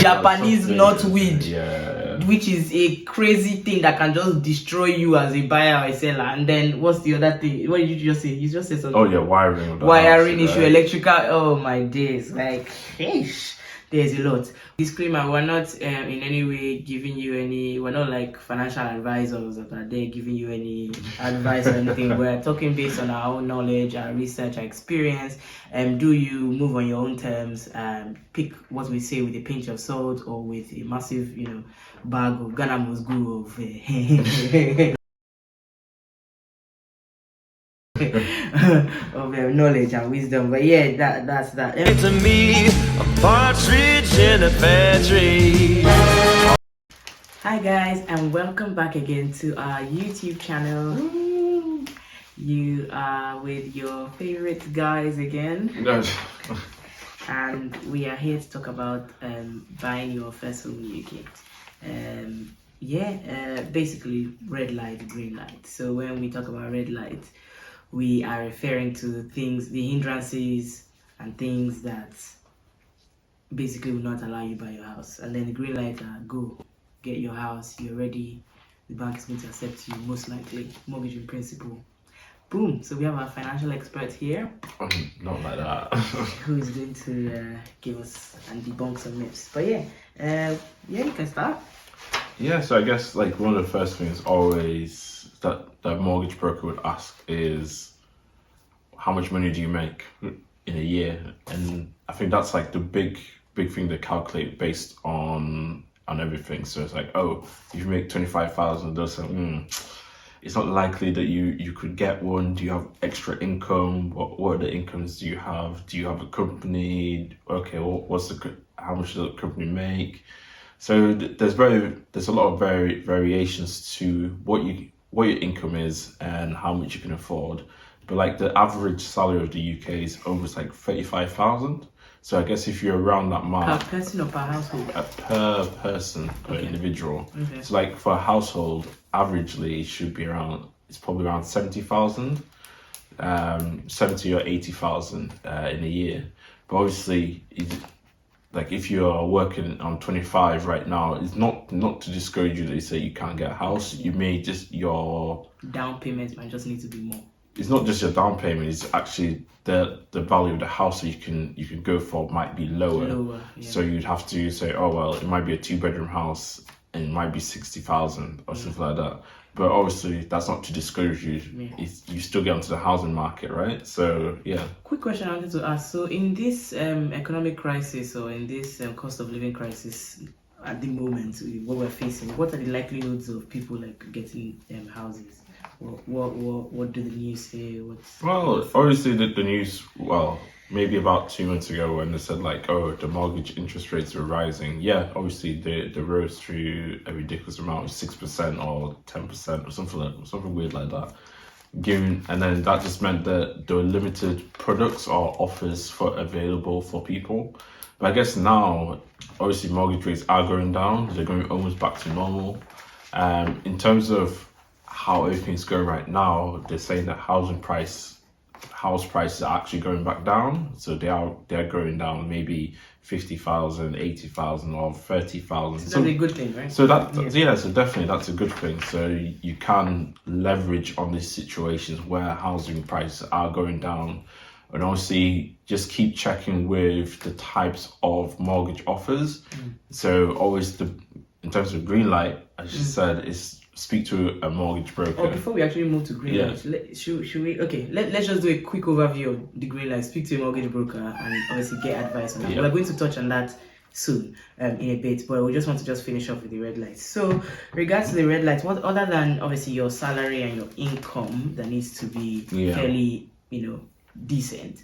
Japanese nutweed, yeah, which is a crazy thing that can just destroy you as a buyer or a seller. And then what's the other thing? What did you just say? You just said something. Oh yeah, wiring. Wiring issue, electrical. Oh my days, like, sheesh. There's a lot. Disclaimer: we're not in any way giving you any. We're not like financial advisors that are there giving you any advice or anything. We're talking based on our own knowledge, our research, our experience. Do you move on your own terms? Pick what we say with a pinch of salt or with a massive, bag of Ghana must go of. Of knowledge and wisdom, but yeah, that's that. To me, a partridge in a pear tree. Hi guys, and welcome back again to our YouTube channel. You are with your favorite guys again, and we are here to talk about buying your first home in UK. Basically red light, green light. So when we talk about red light, we are referring to things, the hindrances and things that basically will not allow you to buy your house. And then the green light are go, get your house, you're ready, the bank is going to accept you, most likely, mortgage in principle. Boom. So we have our financial expert here. Not like that. Who is going to give us and debunk some myths. But yeah, you can start. Yeah, so I guess like one of the first things always that the mortgage broker would ask is how much money do you make in a year? And I think that's like the big thing to calculate based on everything. So it's like, oh, if you make 25,000, they'll say, it's not likely that you could get one. Do you have extra income? What other incomes do you have? Do you have a company? Okay, how much does the company make? So there's a lot of variations to what your income is and how much you can afford. But like the average salary of the UK is almost like 35,000. So I guess if you're around that mark, Per person or per household? Per person, per individual. Okay. So like for a household, averagely it should be it's probably around 70,000, 70 or 80,000 in a year. But obviously, like if you are working on 25 right now, it's not to discourage you that you say you can't get a house. You may just your down payment might just need to be more. It's not just your down payment, it's actually the value of the house that you can go for might be lower. Yeah. So you'd have to say, oh well, it might be a 2-bedroom house and it might be 60,000 or something like that. But obviously that's not to discourage you. Yeah. You still get onto the housing market, right? So yeah. Quick question I wanted to ask. So in this economic crisis or in this cost of living crisis at the moment, what we're facing, what are the likelihoods of people like getting houses? What do the news say? Well, obviously the news, maybe about 2 months ago when they said like, oh, the mortgage interest rates are rising. Yeah, obviously they rose to a ridiculous amount of 6% or 10% or something weird like that. And then that just meant that there were limited products or offers available for people. But I guess now, obviously mortgage rates are going down. They're going almost back to normal. In terms of how everything's going right now, they're saying that house prices are actually going back down. So they're going down maybe 50,000, 80,000 or 30,000. So that's a good thing, right? So so definitely that's a good thing. So you can leverage on these situations where housing prices are going down. And obviously just keep checking with the types of mortgage offers. So always in terms of green light, as you said, is speak to a mortgage broker. Oh, before we actually move to green light, should we? Okay, let's just do a quick overview of the green light. Speak to a mortgage broker and obviously get advice on that. We're going to touch on that soon in a bit, but we just want to finish off with the red lights. So regards to the red lights, what other than obviously your salary and your income that needs to be fairly, decent,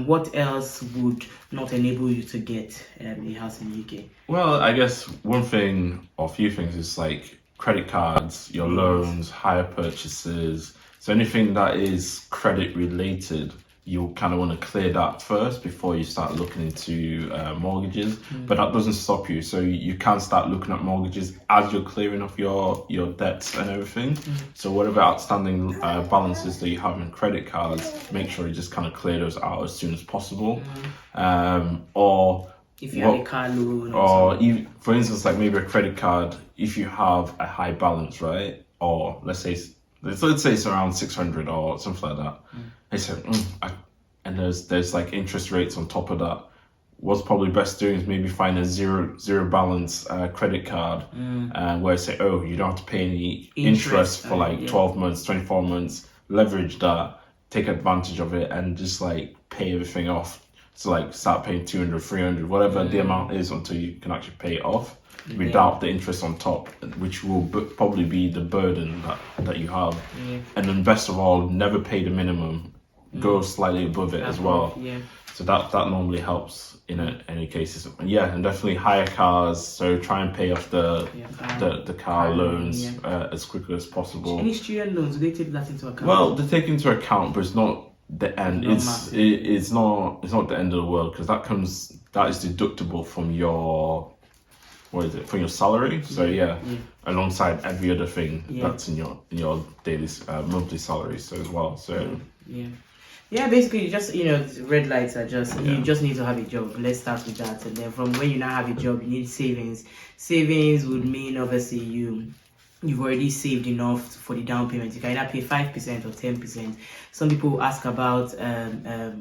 what else would not enable you to get a house in the UK? Well, I guess one thing or a few things is like credit cards, your loans, hire purchases. So anything that is credit related, you kind of want to clear that first before you start looking into mortgages. But that doesn't stop you. So you can start looking at mortgages as you're clearing off your debts and everything. So whatever outstanding balances that you have in credit cards, make sure you just kind of clear those out as soon as possible. Or If you have a car loan or even, for instance, like maybe a credit card, if you have a high balance, right? Or let's say it's around 600 or something like that. They say, and there's like interest rates on top of that. What's probably best doing is maybe find a zero balance credit card, where I say, oh, you don't have to pay any interest for like 12 months, 24 months. Leverage that, take advantage of it, and just like pay everything off. So like start paying 200, 300, whatever the amount is, until you can actually pay it off without the interest on top, which will probably be the burden that you have. And then best of all, never pay the minimum. Go slightly above it as well. So that normally helps in any cases. And definitely hire cars. So try and pay off the car loans as quickly as possible. Any student loans, do they take that into account? Well, they take into account, but it's not the end. It's not the end of the world, because that is deductible from your from your salary. So alongside every other thing that's in your daily monthly salary. So as well. So basically, just red lights are just you just need to have a job. Let's start with that, and then from when you now have a job, you need savings. Savings would mean obviously you've already saved enough for the down payment. You can either pay 5% or 10%. Some people ask about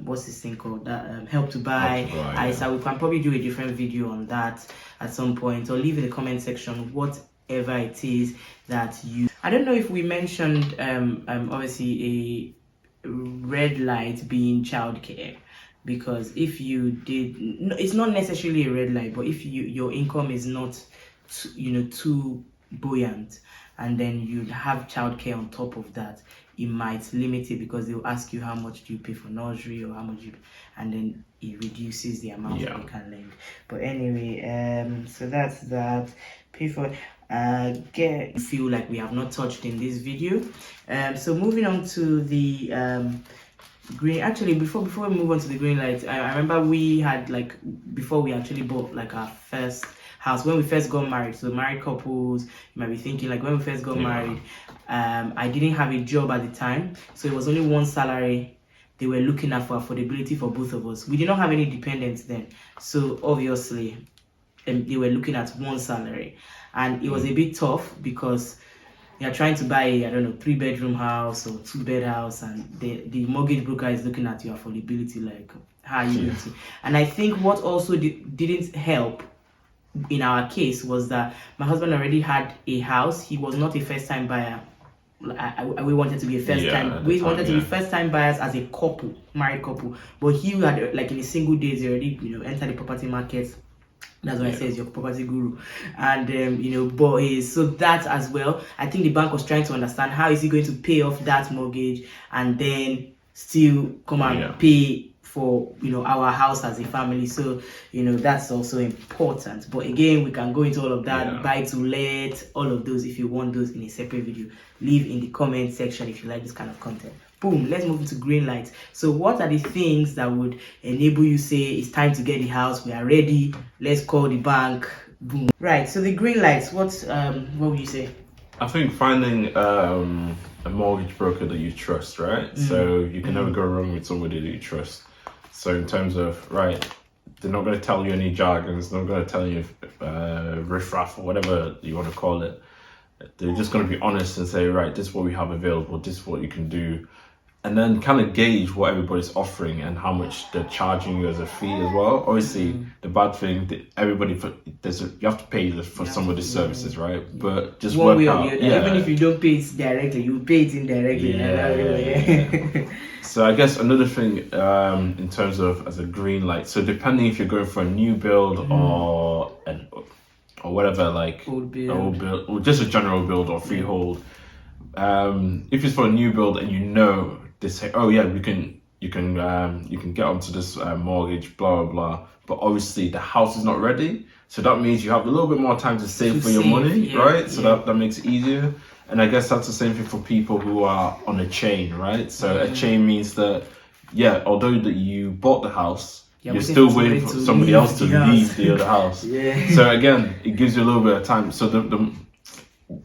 what's this thing called, that Help to Buy. So we can probably do a different video on that at some point, or leave in the comment section whatever it is that you. I don't know if we mentioned obviously a red light being childcare, because if you did, it's not necessarily a red light, but if your income is not too buoyant, and then you'd have childcare on top of that, it might limit it, because they'll ask you how much do you pay for nursery, or how much and then it reduces the amount that you can lend. But anyway, so that's that. Pay for feel like we have not touched in this video. So moving on to the green. Actually, before we move on to the green light, I remember we had, like, before we actually bought like our first house, when we first got married. So married couples, you might be thinking, like, when we first got married, I didn't have a job at the time, so it was only one salary they were looking at for affordability for both of us. We did not have any dependents then, so obviously they were looking at one salary, and it was a bit tough, because you're trying to buy a, 3-bedroom house or 2-bed house, and the mortgage broker is looking at your affordability, like, how are you going to? And I think what also didn't help in our case was that my husband already had a house. He was not a first-time buyer. We wanted to be a first-time. We wanted to be first-time buyers as a couple, married couple. But he had, like, in a single days, he already entered the property market. That's why I say he's your property guru. And so that as well, I think the bank was trying to understand how is he going to pay off that mortgage and then still come and pay for our house as a family. So that's also important. But again, we can go into all of that, buy to let, all of those. If you want those in a separate video, leave in the comment section if you like this kind of content. Boom, let's move into green lights. So what are the things that would enable you say it's time to get the house, we are ready, let's call the bank? Boom. Right, so the green lights, what would you say? I think finding a mortgage broker that you trust, right? So you can never go wrong with somebody that you trust. So in terms of, right, they're not going to tell you any jargons, they're not going to tell you riffraff or whatever you want to call it. They're just going to be honest and say, right, this is what we have available, this is what you can do. And then kind of gauge what everybody's offering and how much they're charging you as a fee as well. Obviously, the bad thing, you have to pay for some of the services, right? But just one work way or out. the other. Even if you don't pay it directly, you pay it indirectly. So I guess another thing in terms of as a green light. So depending if you're going for a new build or whatever, like old build, or just a general build or freehold. If it's for a new build and they say, oh yeah, you can get onto this mortgage, blah blah blah. But obviously the house is not ready, so that means you have a little bit more time to save for your money, right? So that makes it easier. And I guess that's the same thing for people who are on a chain, right? So a chain means that although that you bought the house, you're still waiting for somebody else to leave the other house. So again, it gives you a little bit of time. So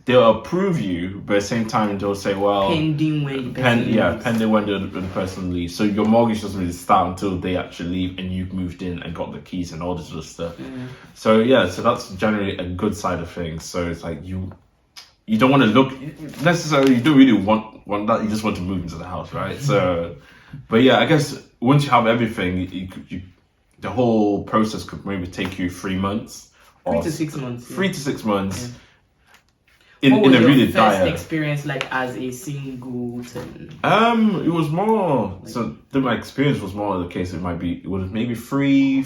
they'll approve you, but at the same time they'll say, well, pending when the person leaves. pending when the person leaves. So your mortgage doesn't really start until they actually leave and you've moved in and got the keys and all this other stuff. So so that's generally a good side of things. So it's like you don't want to look necessarily. You don't really want that. You just want to move into the house, right? So, but yeah, I guess once you have everything, the whole process could maybe take you 3 months. 3 to 6 months. 3 to 6 months. Yeah. In What was a your really first dire experience like as a singleton? it was more my experience was more the case. It was maybe 4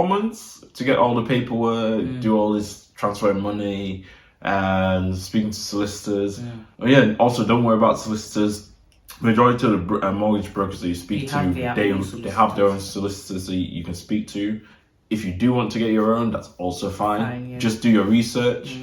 months to get all the paperwork, do all this transfer money and speaking to solicitors. And also don't worry about solicitors. Majority of the mortgage brokers that you speak to, they have their own solicitors that you can speak to. If you do want to get your own, that's also fine. Just do your research.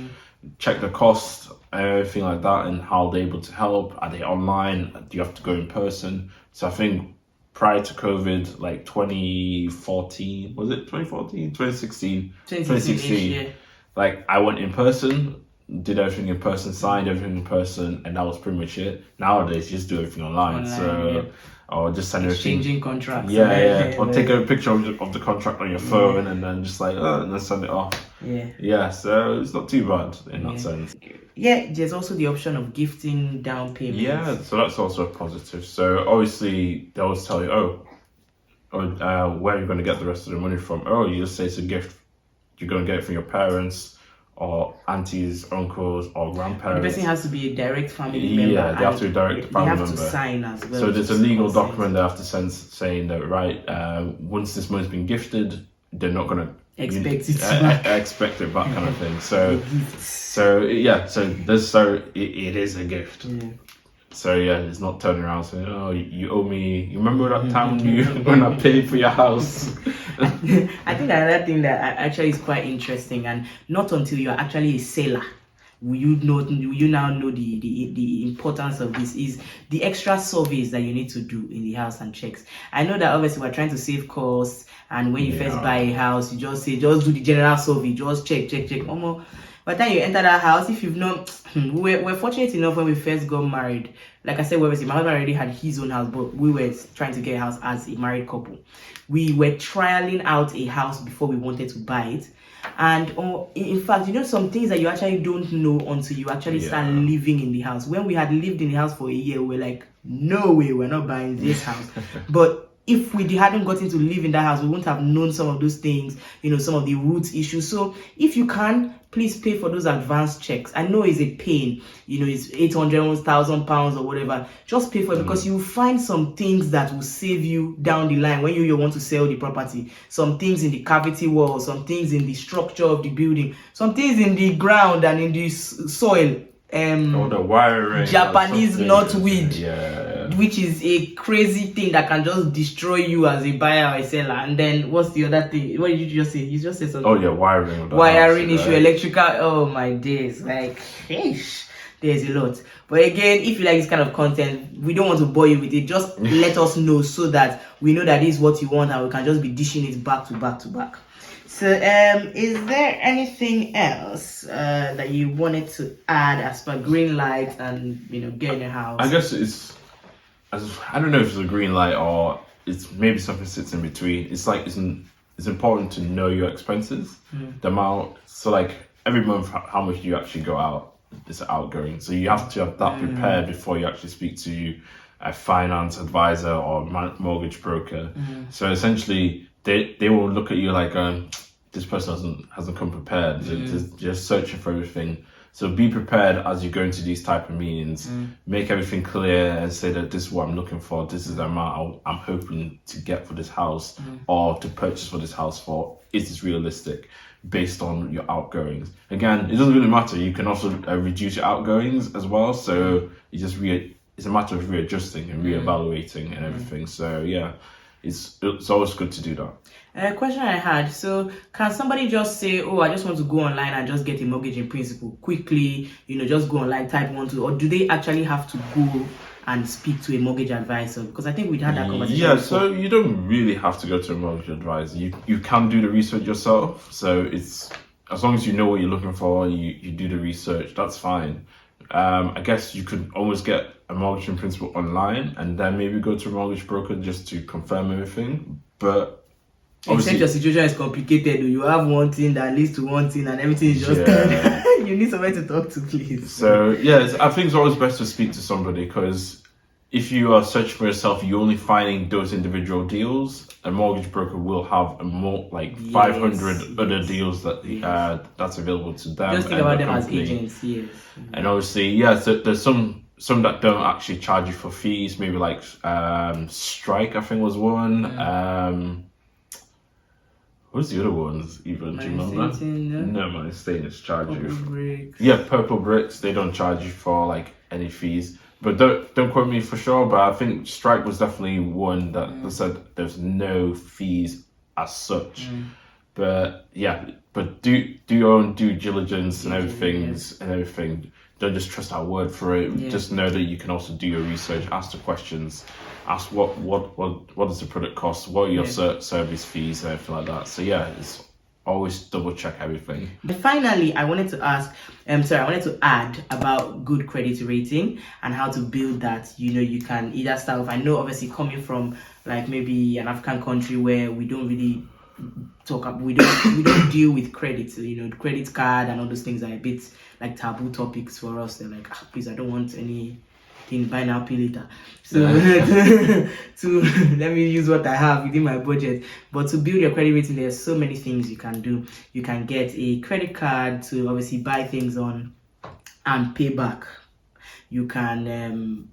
Check the cost, everything like that, and how they're able to help. Are they online? Do you have to go in person? So I think prior to COVID, like 2014, was it 2014? 2016? 2016. Like I went in person, did everything in person, signed everything in person, and that was pretty much it. Nowadays, you just do everything online. Or just send everything. Exchanging contracts. Or take a picture of the contract on your phone and then just and then send it off. So it's not too bad in that sense. There's also the option of gifting down payments. So that's also a positive. So obviously they always tell you, where you're going to get the rest of the money from. You just say it's a gift. You're going to get it from your parents or aunties, uncles, or grandparents. The person has to be a direct family member. Yeah, they have to be a direct family member. They have to sign as well. So there's a legal document they have to send saying that, once this money's been gifted, they're not going to expect it back kind of thing. It is a gift. So it's not turning around saying, you owe me. You remember that time when I paid for your house? I think another thing that actually is quite interesting, and not until you're actually a seller will you now know the importance of this, is the extra surveys that you need to do in the house and checks. I know that obviously we're trying to save costs, and when you first buy a house, you just say, just do the general survey, just check. By the time you enter that house, if you've not, we're fortunate enough when we first got married. Like I said, my husband already had his own house, but we were trying to get a house as a married couple. We were trialing out a house before we wanted to buy it. And in fact, some things that you actually don't know until you actually start living in the house. When we had lived in the house for a year, we were like, no way, we're not buying this house. But if we hadn't gotten to live in that house, we wouldn't have known some of those things, some of the root issues. So if you can, please pay for those advanced checks. I know it's a pain, it's 800, 1,000 pounds or whatever. Just pay for it because you will find some things that will save you down the line when you want to sell the property. Some things in the cavity wall, some things in the structure of the building, some things in the ground and in the soil. The wiring, Japanese knotweed, which is a crazy thing that can just destroy you as a buyer or a seller. And then what's the other thing? What did you just say? You just said something. Wiring issue, electrical. Oh my days, like there's a lot. But again, if you like this kind of content, we don't want to bore you with it. Just let us know so that we know that this is what you want and we can just be dishing it back to back. So, is there anything else that you wanted to add as per green light and getting a house? I guess I don't know if it's a green light or it's maybe something sits in between. It's like it's important to know your expenses, the amount. So like every month, how much do you actually go out? It's outgoing. So you have to have that prepared before you actually speak to a finance advisor or mortgage broker. So essentially, they will look at you like this person hasn't come prepared. They're just searching for everything. So be prepared as you go into these type of meetings. Make everything clear and say that this is what I'm looking for. This is the amount I'm hoping to get for this house or to purchase for this house for. Is this realistic based on your outgoings? Again, it doesn't really matter. You can also reduce your outgoings as well. So you just it's a matter of readjusting and reevaluating and everything. So yeah, it's always good to do that. A question I had, so can somebody just say, I just want to go online and just get a mortgage in principle quickly, just go online, type 1, 2, or do they actually have to go and speak to a mortgage advisor? Because I think we'd had that conversation. Yeah, so you don't really have to go to a mortgage advisor. You can do the research yourself. So it's as long as you know what you're looking for, you do the research, that's fine. I guess you could almost get a mortgage in principle online and then maybe go to a mortgage broker just to confirm everything. But except your situation is complicated, you have one thing that leads to one thing and everything is just done. You need somebody to talk to, please. So yeah, I think it's always best to speak to somebody, because if you are searching for yourself, you're only finding those individual deals. A mortgage broker will have a more 500 other deals that that's available to them. Just think about them as agents, yes. And obviously, so there's some that don't actually charge you for fees. Maybe like Strike, I think was one. What's the other ones even? Do you remember? No, my estate is charge you. Bricks. Yeah, Purple Bricks. They don't charge you for like any fees. But don't quote me for sure. But I think Strike was definitely one that said there's no fees as such. But yeah, but do your own due diligence and everything. Don't just trust our word for it. Yeah. Just know that you can also do your research, ask the questions, ask what does the product cost, what are your service fees and everything like that. So yeah, it's always double check everything. But finally, I wanted to add about good credit rating and how to build that. You can either start off. I know obviously coming from like maybe an African country where we don't really we don't deal with credit. Credit card and all those things are a bit like taboo topics for us. They're like, please, I don't want anything, buy now, pay later. So to let me use what I have within my budget. But to build your credit rating, there's so many things you can do. You can get a credit card to obviously buy things on and pay back. You can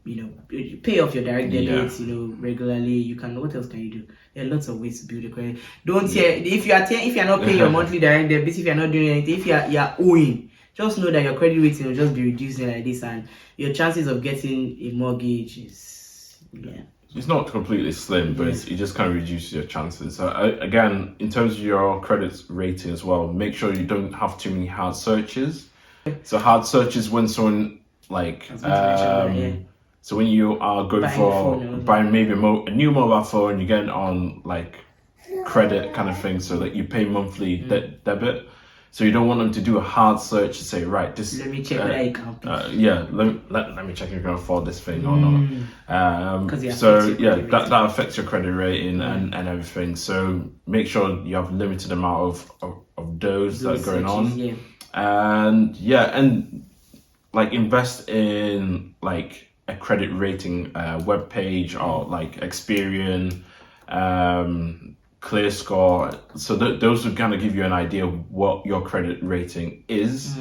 pay off your direct debits regularly. You can, what else can you do? There are lots of ways to build a credit. If you're not paying your monthly direct debits, if you're not doing anything, if you're owing, just know that your credit rating will just be reducing like this, and your chances of getting a mortgage is it's not completely slim, but it just kind of reduces your chances. Again, in terms of your credit rating as well, make sure you don't have too many hard searches. So hard searches when someone so when you are going buying maybe a new mobile phone, you get on like credit kind of thing, so that you pay monthly debit. So you don't want them to do a hard search to say, right, this. Let me check whether you can pay. Let me check if you can afford this thing or not. That affects your credit rating and everything. So make sure you have a limited amount of those that are going on. And like invest in like a credit rating web page or like Experian, ClearScore. So those would kind of give you an idea of what your credit rating is,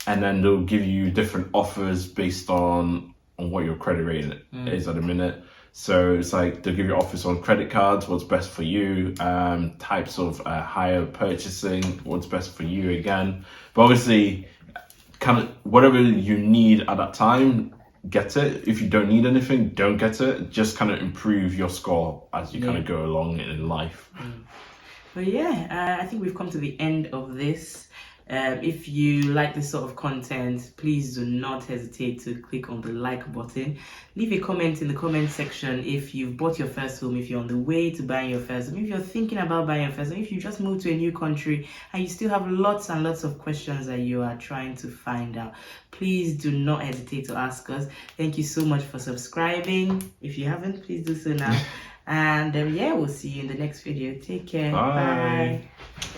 and then they'll give you different offers based on what your credit rating is at the minute. So it's like they'll give you offers on credit cards, what's best for you, types of higher purchasing, what's best for you again. But obviously, kind of whatever you need at that time, get it. If you don't need anything, don't get it. Just kind of improve your score as you kind of go along in life. But I think we've come to the end of this. If you like this sort of content, please do not hesitate to click on the like button. Leave a comment in the comment section if you've bought your first home, if you're on the way to buying your first home, if you're thinking about buying your first home, if you just moved to a new country and you still have lots and lots of questions that you are trying to find out. Please do not hesitate to ask us. Thank you so much for subscribing. If you haven't, please do so now. And we'll see you in the next video. Take care. Bye. Bye.